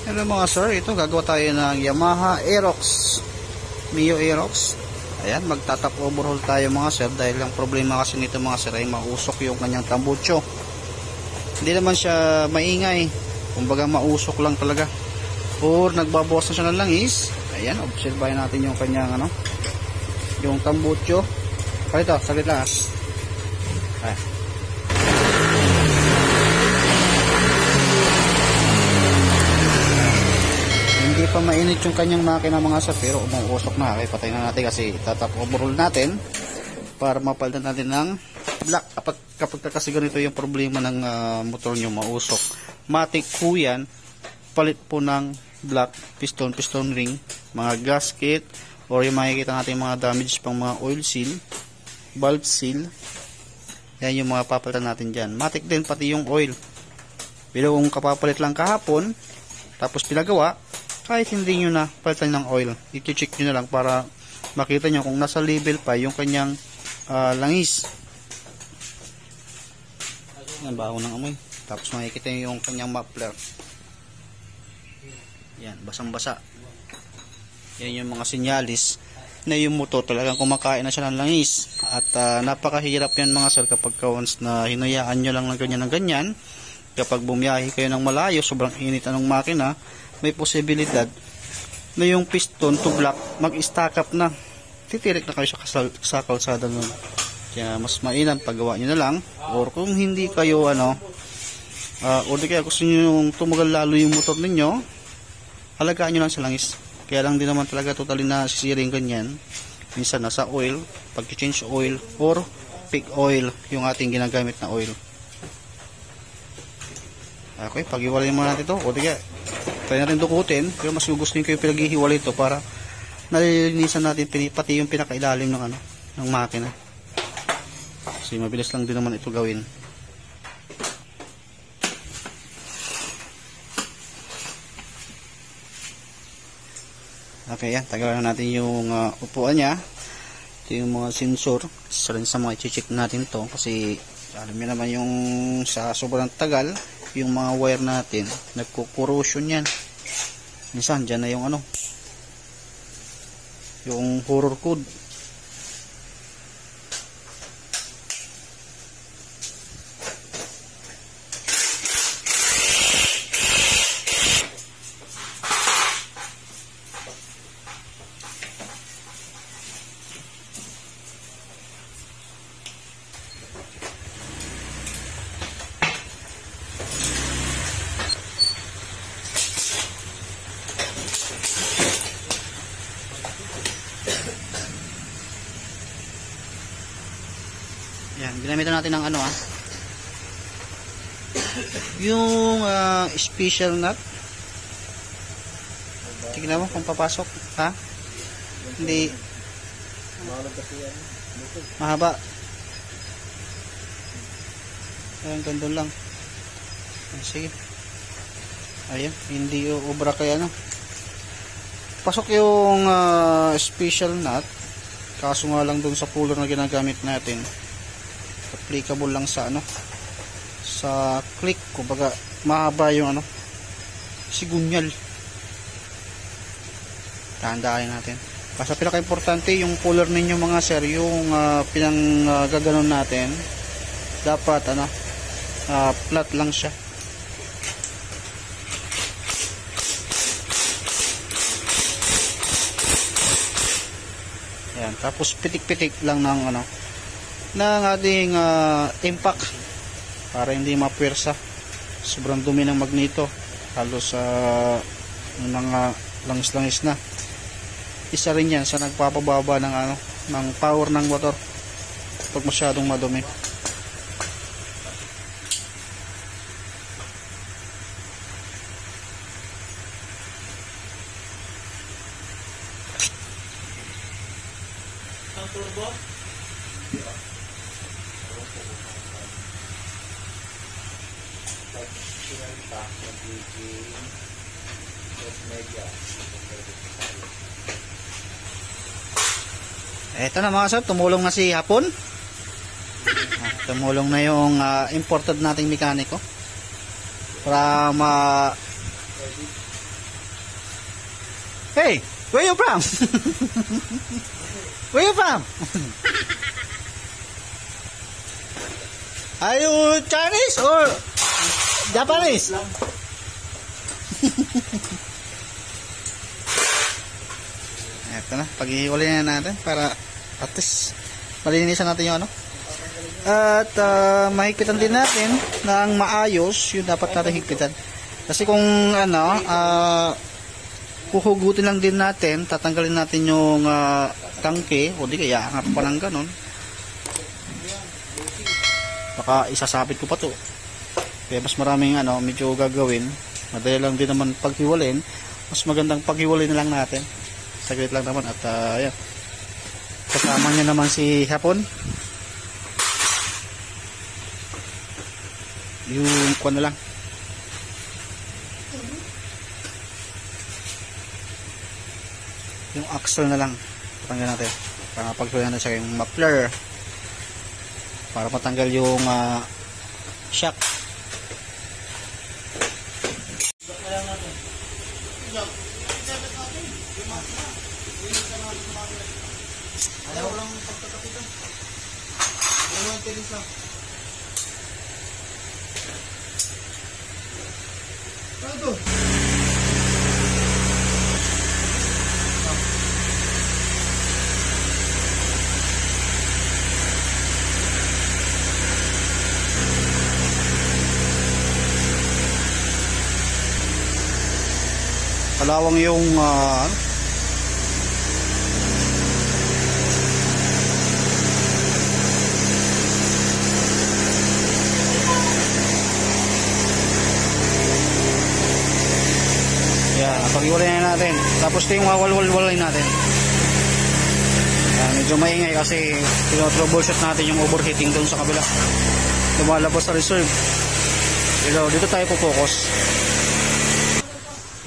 Hello mga sir, ito gagawa tayo ng Yamaha Aerox, Mio Aerox. Ayan, magtatap overhaul tayo mga sir dahil ang problema kasi nito mga sir ay mausok yung kanyang tambucho. Hindi naman siya maingay, kumbaga mausok lang talaga or nagbabawas na siya ng langis. Ayan, obserbahin natin yung kanyang yung tambucho. Kalito, saglit lang ha. Hindi pa mainit yung kanyang makina mga sir, pero umuusok na. Okay, patay na natin kasi tatap overhaul natin para mapalitan natin ng black. Kapag kasi ganito yung problema ng motor nyo, mausok, matik po yan, palit po ng black piston ring, mga gasket, or yung makikita natin mga damage pang mga oil seal, valve seal. Yan yung mga papalitan natin dyan. Matik din pati yung oil, pero kung kapapalit lang kahapon tapos pinagawa, kahit hindi nyo na palitan ng oil, i-check nyo na lang para makita nyo kung nasa level pa yung kanyang langis. Yan, baho ng amoy. Tapos makikita nyo yung kanyang muffler. Yan, basang basa. Yan yung mga sinyalis na yung motor talagang kumakain na siya ng langis. At napakahirap yan mga sir kapag once na hinayaan nyo lang ng ganyan. Kapag bumiyahe kayo ng malayo, sobrang init anong makina, may posibilidad na yung piston to block mag-stack up na, titirik na kayo sa kalsada nun. Kaya mas mainam paggawa nyo na lang, or kung hindi kayo o di kaya gusto nyo yung tumagal lalo yung motor ninyo, halagaan nyo lang sa langis. Kaya lang din naman talaga totally na sisiring ganyan. Minsan nasa oil, pag-change oil or peak oil yung ating ginagamit na oil. Okay, pag-iwalay mo natin ito, o di kaya pwede natin dukutin, pero mas gugustuhin ko yung pinag-ihiwalay ito para nalilinisan natin pati yung pinakailalim ng ng makina. Kasi mabilis lang din naman ito gawin. Okay, yan, tagalan natin yung upuan niya. Ito yung mga sensor. Isa rin sa mga i-check natin to kasi alam niyo naman yung sa sobrang tagal yung mga wire natin nagko-corrosion yan. Minsan dyan na yung yung horror code. Yan, ginamitan natin ng yung special nut. Tignan mo kung papasok, ha? Hindi mahaba. Ayan, gandun lang. Sige. Ayan, hindi obra kaya pasok yung special nut, kaso nga lang dun sa puller na ginagamit natin, applicable lang sa sa click, kumbaga mahaba yung sigunyal. Tandaan natin. Basta pinaka-importante yung puller ninyo mga sir, yung pinanggaganon natin, dapat flat lang siya. Ayan, tapos pitik-pitik lang ng ng ating impact para hindi mapwersa. Sobrang dumi ng magneto, halos mga langis-langis na. Isa rin yan sa nagpapababa ng power ng motor pag masyadong madumi. Ang turbo eto na mga sir, tumulong na si Hapon. Tumulong na yung imported nating mekaniko para Hey, where you from? Where you from? Are you Chinese or Japanese? Ito na, pag-iwalay na natin para at least malinisan natin yung ano. At mahigpitan din natin ng maayos, yung dapat natin higpitan. Kasi kung ano, kuhugutin lang din natin, tatanggalin natin yung tangke, o di kaya nga pa lang ganon. Baka isasabit ko pa to. Kaya mas maraming ano, medyo gagawin. Madali lang din naman paghiwalin. Mas magandang paghiwalin na lang natin. Saglit lang naman at ayan. Kasama niya naman si Hapon. Yung kuwan na lang. Yung axle na lang. Patanggal natin. Para pagtuloy natin siya yung muffler. Para matanggal yung shock. Ayaw lang pagkakapitan. Ayaw lang tilis lang. Ano ito? Kalawang yung pag-iwalay na natin. Tapos ito yung wawalwalwalay natin. Medyo maingay kasi troubleshoot natin yung overheating doon sa kabila. Lumalabas sa reserve. Dito tayo po-focus.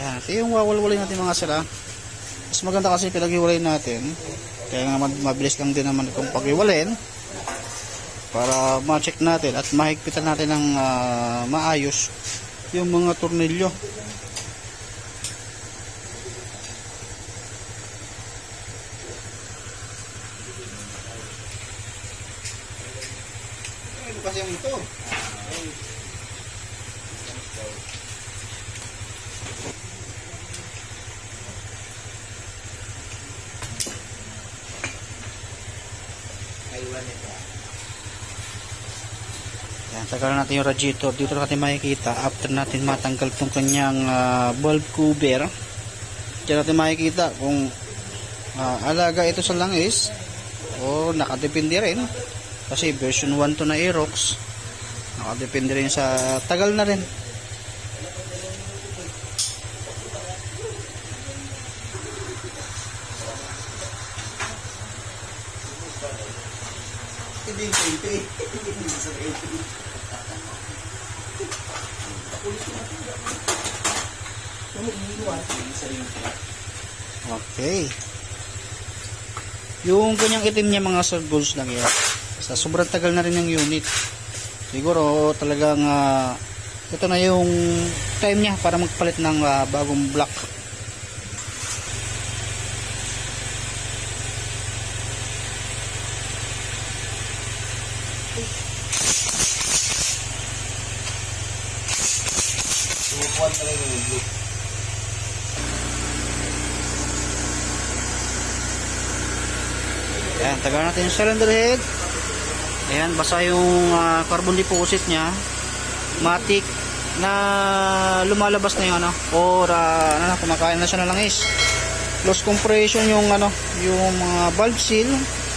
Yan, ito yung wawalwalay natin mga sila. Mas maganda kasi pinag-iwalay natin. Kaya nga mabilis lang din naman itong pag-iwalayin. Para ma-check natin at mahigpitan natin ng maayos yung mga tornilyo. Kasi yung ito. Yan, tagalan natin yung radiator. Dito natin makikita after natin matanggal itong kanyang bulb cover. Diyan natin makikita kung alaga ito sa langis o nakadepende rin. Kasi version 1 to na Aerox. Nakadepende rin sa tagal na rin. Okay. Yung kanyang itim niya mga circles lang yan. Sa sobrang tagal na rin yung unit. Siguro talagang ito na yung time niya para magpalit ng bagong block. Ayan, tagal natin yung cylinder head. Ayan, basa yung carbon deposit niya. Matik na lumalabas na yung ano, or kumakain na siya ng langis. Close compression yung ano, yung mga valve seal,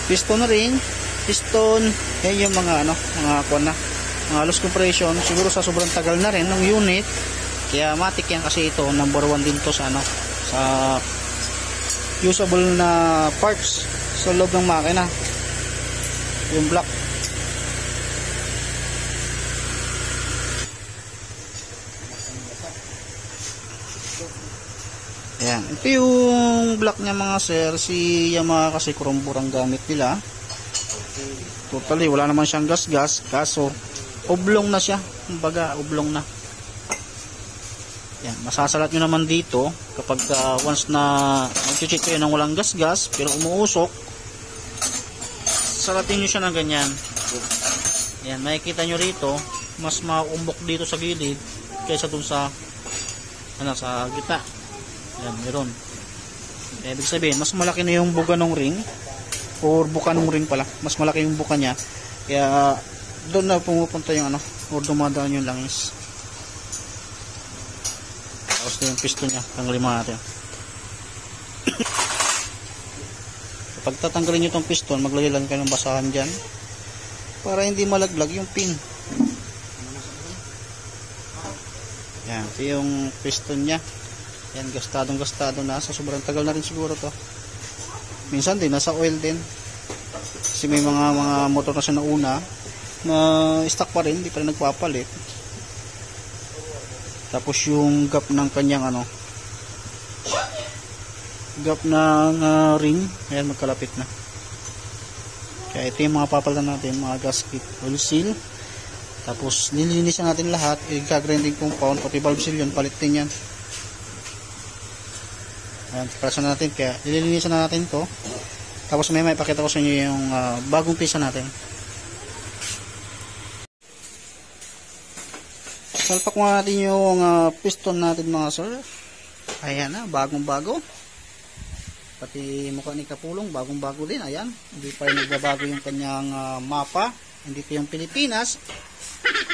piston ring, piston, yan yung mga ano, mga kuwan na. Mga loose compression, siguro sa sobrang tagal na rin ng unit. Kaya matik yan kasi ito, number 1 din to sa ano, sa usable na parts sa loob ng makina. Yung block. Ayan, ito yung block niya mga sir. Si Yamaha kasi kurumburang gamit nila. Totally, wala naman siyang gas-gas. Kaso, oblong na siya. Kumbaga, oblong na. Yan, masasalat nyo naman dito kapag once na mag-check kayo ng walang gas-gas pero umuusok, salatin nyo siya ng ganyan. Yan, makikita nyo rito, mas maumbok dito sa gilid kaysa dun sa sa gitna. Yan, meron. Ibig sabihin, mas malaki na yung buga ng ring or buka ng ring pala. Mas malaki yung buka niya. Kaya doon na pumupunta yung or dumadaan yung langis. Tapos yung piston niya, tanggalin natin. Pag tatanggalin nyo itong piston, maglagay lang kayo ng basahan dyan para hindi malaglag yung pin. Yan, ito yung piston nya. Yan, gastado na. Sa sobrang tagal na rin siguro to. Minsan din, nasa oil din. Kasi may mga motor na siya na una na stock pa rin, hindi pa rin nagpapalit. Tapos yung gap ng kanyang gap ng ring, ayan, magkalapit na. Kaya ito yung mga papalitan natin, mga gasket, oil seal. Tapos lilinisan natin lahat, i-grinding compound, pati valve seal yun, palit din yan. Ayan, palasan natin, kaya lilinisan na natin to. Tapos may ipakita ko sa inyo yung bagong pisa natin. Salpak muna natin yung piston natin mga sir. Ayan na, bagong bago. Pati mukha ni Kapulong, bagong bago din. Ayan, hindi pa rin nagbabago yung kanyang mapa. Andito yung Pilipinas,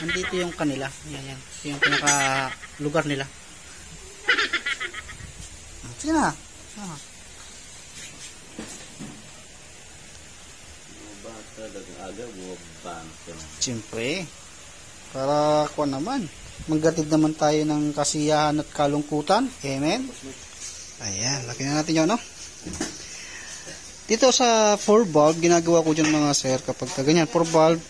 andito yung kanila. Ayan, yan. Ito yung pinaka lugar nila. Sige na. Siyempre, para ko naman, maggatid naman tayo ng kasiyahan at kalungkutan. Amen. Ayan, laki na natin yun, no? Dito sa 4 valve, ginagawa ko dyan mga sir, kapag ganyan, 4 valve,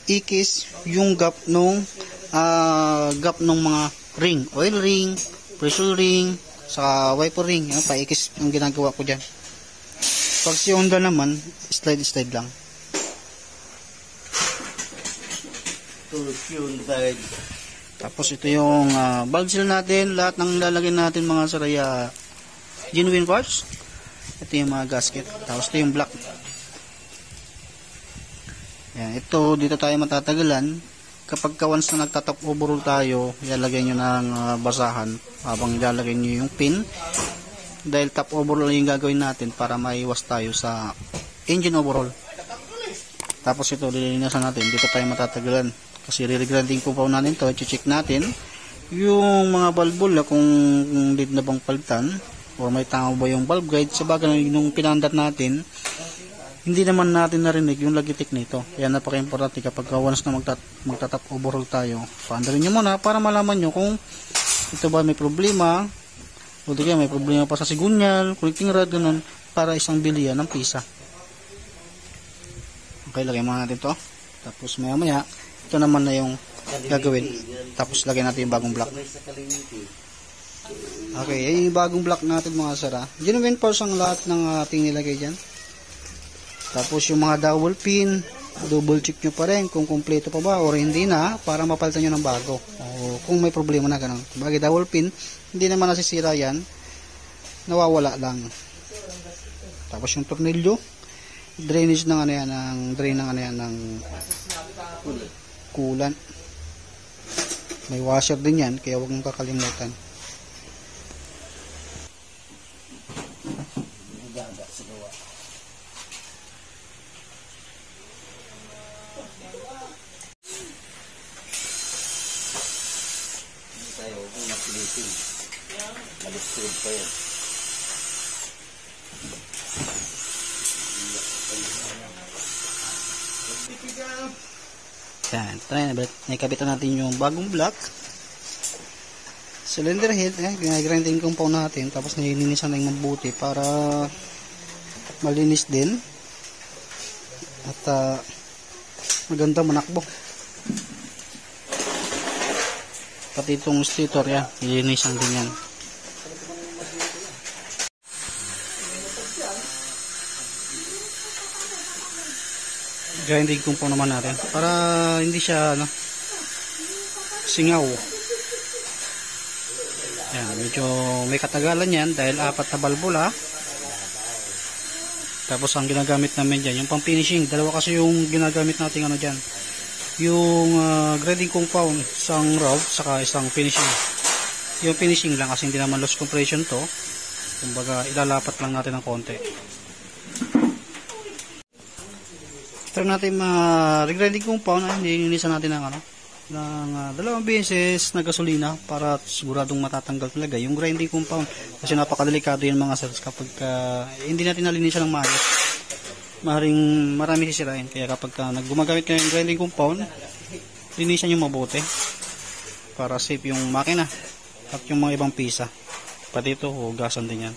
ikis yung gap nung mga ring, oil ring, pressure ring, sa wiper ring, yan, paikis yung ginagawa ko dyan. Pag si Honda naman, slide lang. Tapos ito yung valve seal natin, lahat ng lalagyan natin mga saraya genuine parts. Ito yung mga gasket, tapos ito yung black. Yan, ito dito tayo matatagalan. Kapag once na nagtatap overall tayo, ilalagay nyo ng basahan habang ilalagay nyo yung pin, dahil top overall yung gagawin natin para maiwas tayo sa engine overall. Tapos ito lilinisan natin, dito tayo matatagalan kasi re-grinding compound natin to, i-check natin yung mga valve kung need na bang palitan o may tama ba yung valve guide. Sa bagay nung pinandat natin, hindi naman natin narinig yung lagitik nito. Kaya napaka-importante kapag once na magtatap overall tayo, paandarin nyo muna para malaman nyo kung ito ba may problema o di kaya may problema pa sa sigunyal, connecting rod, ganun, para isang bilihan ng pisa. Okay, lagay muna natin to. Tapos maya ito naman na yung gagawin. Tapos lagay natin yung bagong block. Okay, yung bagong block natin mga sara. Genuine parts ang lahat ng ating nilagay dyan. Tapos yung mga dowel pin, double check nyo pa rin kung kumpleto pa ba or hindi na, para mapalitan nyo ng bago. O kung may problema na ganun. Bagay dowel pin, hindi naman nasisira yan, nawawala lang. Tapos yung tornilyo, drainage ng drain ng coolant. May washer din yan, kaya huwag mong kakalimutan. Yan, naikabitan natin yung bagong block. Cylinder head, grinding compound natin, tapos nilinisan na yung mabuti para malinis din at maganda manakbo. Pati itong stator yan, nilinisan din yan. Grinding compound naman natin para hindi siya singaw. Yan, medyo may katagalan yan dahil 4 na balbula. Tapos ang ginagamit namin dyan, yung pang finishing, dalawa kasi yung ginagamit natin ano dyan. Yung grading compound, isang rough, saka isang finishing. Yung finishing lang kasi hindi naman loss compression to. Kumbaga ilalapat lang natin ng konti. Try natin regrading compound, nilinisan natin ng dalawang beses na gasolina para siguradong matatanggal talaga yung grinding compound, kasi napakadelikado yung mga cells kapag hindi natin nalinisan ng maayos, marami sisirain. Kaya kapag gumagamit kayo ng grinding compound, linisan yung mabuti para safe yung makina at yung mga ibang pisa, pati ito hugasan din yan.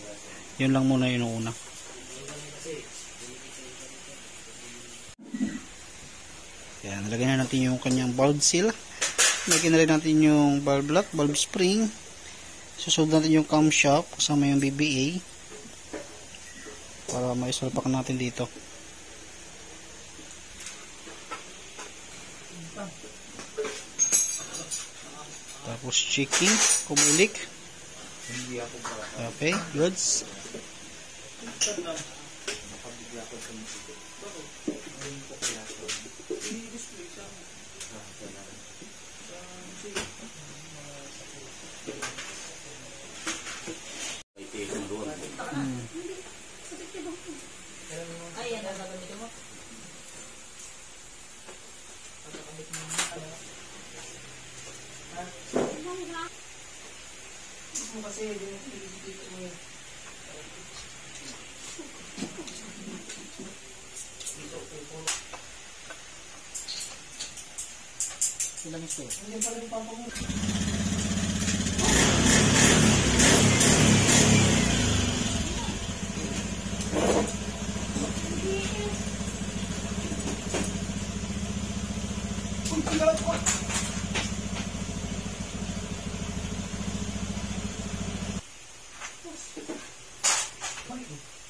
Yun lang muna yung una. Yan, nalagyan na natin yung kanyang valve seal. Lagyan na rin natin yung valve lock, valve spring. Susunod natin yung camshaft kasama yung BBA para maisalpak natin dito. Tapos checking kung may leak. Okay, goods.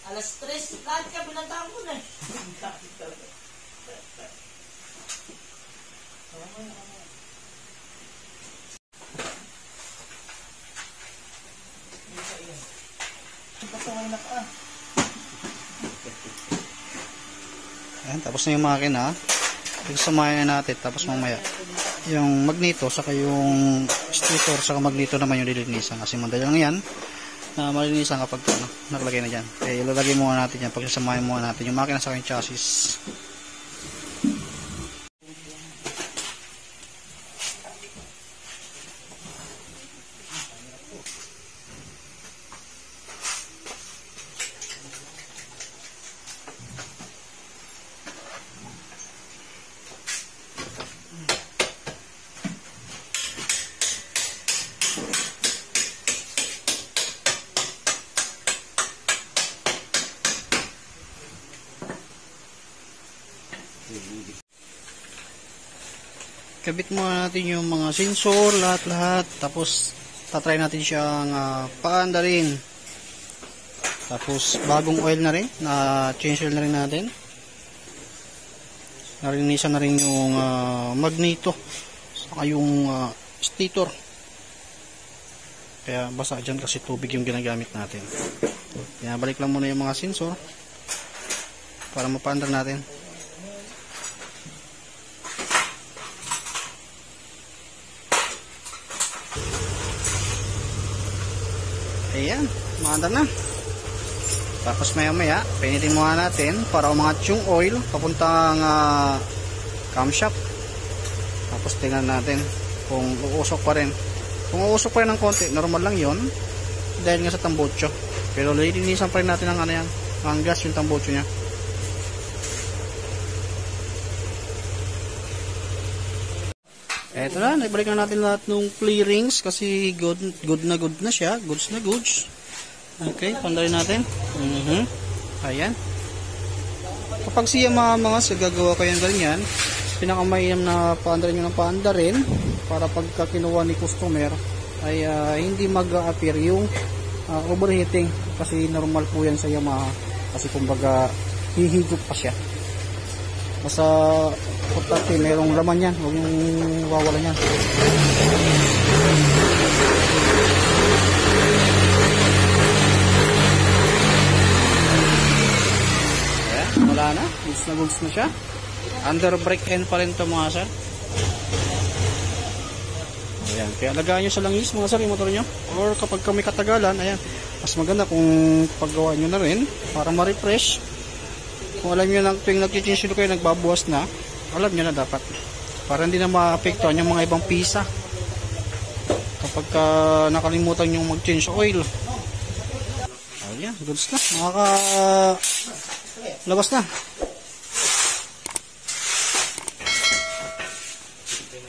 Alas 3, lahat ka binantaan ko na eh. Ayan, tapos na yung makina. Pagsamahin na natin, tapos mamaya yung magneto saka yung stator saka magneto naman yung lilinisan, kasi madali lang yan na malinisan kapag nakalagay na dyan. Kaya ilalagay muna natin yan, pagsasamahin muna natin yung makina saka yung chassis. Kabit muna natin yung mga sensor, lahat-lahat. Tapos tatry natin siyang paandarin. Tapos bagong oil na rin, na change oil na rin natin. Narinisan na rin yung magneto saka yung stator. Kaya basa dyan kasi tubig yung ginagamit natin. Kaya balik lang muna yung mga sensor para mapaandar natin. Ayan, maandar na. Tapos maya painitin muna natin para umangat yung oil papuntang camshaft. Tapos tingnan natin kung uusok pa rin. Kung uusok pa rin ng konti, normal lang yon dahil nga sa tambucho. Pero lilinisan pa rin natin ang ang gas yung tambucho nya. Eto na, naibalik na natin lahat ng clearings kasi good na siya. Goods na goods. Okay, pandarin natin. Ayan. Kapag siya mga gagawa kayo ng ganyan, pinakamainam na paandarin nyo ng paandarin para pagka kinuha ni customer ay hindi mag-appear yung overheating, kasi normal po yan sa Yamaha kasi kumbaga hihigop pa siya. Basta importante mayroong laman yan, huwag yung wawalan yan. goods na siya. Under brake end pa rin to mga sir. Ayan, kaya lagayan nyo sa langis mga sir yung motor nyo. Or kapag may katagalan, ayan, mas maganda kung paggawa nyo na rin para ma-refresh. Kung alam nyo lang tuwing nag-change kayo, nagbabawas na, alam nyo na dapat. Para hindi na ma-apektuhan yung mga ibang pisa. Kapag nakalimutan nyo mag-change oil. Ayan, goods na. Labas na.